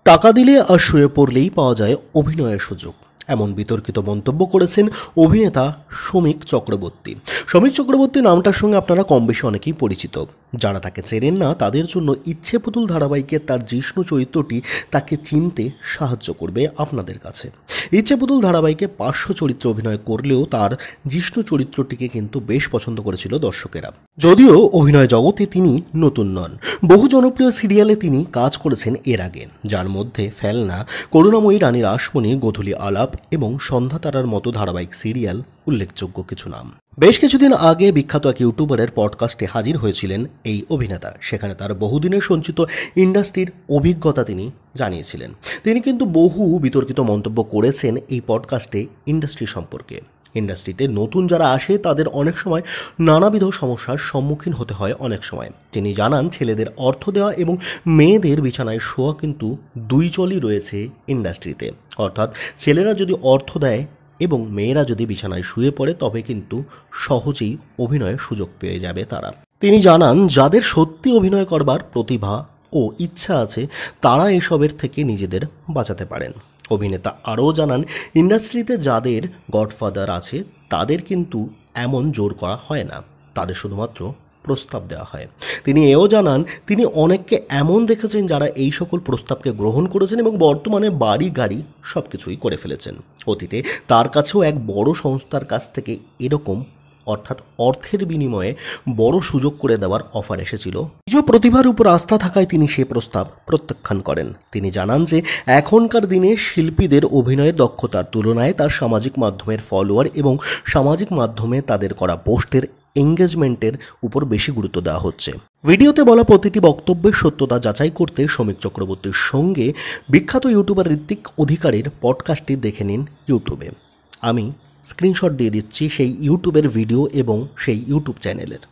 টাকা দিলে আর শুয়ে পড়লেই পাওয়া যায় অভিনয়ের সুযোগ, এমন বিতর্কিত মন্তব্য করেছেন অভিনেতা শমীক চক্রবর্তী। শমীক চক্রবর্তী নামটার সঙ্গে আপনারা কম বেশি অনেকেই পরিচিত। যারা তাকে চেনেন না তাদের জন্য ইচ্ছে পুতুল ধারাবাহিকের তার জিষ্ণু চরিত্রটি তাকে চিনতে সাহায্য করবে আপনাদের কাছে। ইচ্ছে পুতুল ধারাবাহিকে পার্শ্ব চরিত্রে অভিনয় করলেও তার জিষ্ণু চরিত্রটিকে কিন্তু বেশ পছন্দ করেছিল দর্শকেরা। যদিও অভিনয় জগতে তিনি নতুন নন, বহু জনপ্রিয় সিরিয়ালে তিনি কাজ করেছেন এর আগে, যার মধ্যে ফেলনা, করুণাময়ী রানী রাসমণি, গোধূলি আলাপ এবং সন্ধ্যা তারার মতো ধারাবাহিক সিরিয়াল উল্লেখযোগ্য কিছু নাম। বেশ কিছুদিন আগে বিখ্যাত এক ইউটিউবারের পডকাস্টে হাজির হয়েছিলেন এই অভিনেতা। সেখানে তার বহুদিনের সঞ্চিত ইন্ডাস্ট্রির অভিজ্ঞতা তিনি জানিয়েছিলেন। তিনি কিন্তু বহু বিতর্কিত মন্তব্য করেছেন এই পডকাস্টে ইন্ডাস্ট্রি সম্পর্কে। ইন্ডাস্ট্রিতে নতুন যারা আসে তাদের অনেক সময় নানাবিধ সমস্যার সম্মুখীন হতে হয়। অনেক সময় তিনি জানান, ছেলেদের অর্থ দেওয়া এবং মেয়েদের বিছানায় শোয়া কিন্তু দুই চলই রয়েছে ইন্ডাস্ট্রিতে। অর্থাৎ ছেলেরা যদি অর্থ দেয় এবং মেয়েরা যদি বিছানায় শুয়ে পড়ে তবে কিন্তু সহজেই অভিনয়ের সুযোগ পেয়ে যাবে তারা। তিনি জানান, যাদের সত্যি অভিনয় করবার প্রতিভা ও ইচ্ছা আছে তারা এসবের থেকে নিজেদের বাঁচাতে পারেন। অভিনেতা আরও জানান, ইন্ডাস্ট্রিতে যাদের গডফাদার আছে তাদের কিন্তু এমন জোর করা হয় না, তাদের শুধুমাত্র প্রস্তাব দেওয়া হয়। তিনি এও জানান, তিনি অনেককে এমন দেখেছেন যারা এই সকল প্রস্তাবকে গ্রহণ করেছেন এবং বর্তমানে বাড়ি গাড়ি সব কিছুই করে ফেলেছেন। অতীতে তার কাছেও এক বড় সংস্থার কাছ থেকে এরকম অর্থাৎ অর্থের বিনিময়ে বড় সুযোগ করে দেওয়ার অফার এসেছিল। নিজ প্রতিভার উপর আস্থা থাকায় তিনি সে প্রস্তাব প্রত্যাখ্যান করেন। তিনি জানান যে এখনকার দিনে শিল্পীদের অভিনয়ের দক্ষতার তুলনায় তার সামাজিক মাধ্যমের ফলোয়ার এবং সামাজিক মাধ্যমে তাদের করা পোস্টের এঙ্গেজমেন্টের উপর বেশি গুরুত্ব দেওয়া হচ্ছে। ভিডিওতে বলা প্রতিটি বক্তব্যের সত্যতা যাচাই করতে শমীক চক্রবর্তীর সঙ্গে বিখ্যাত ইউটিউবার ঋত্বিক অধিকারীর পডকাস্টটি দেখে নিন ইউটিউবে। আমি স্ক্রিনশট দিয়ে দিচ্ছি সেই ইউটিউবের ভিডিও এবং সেই ইউটিউব চ্যানেলের।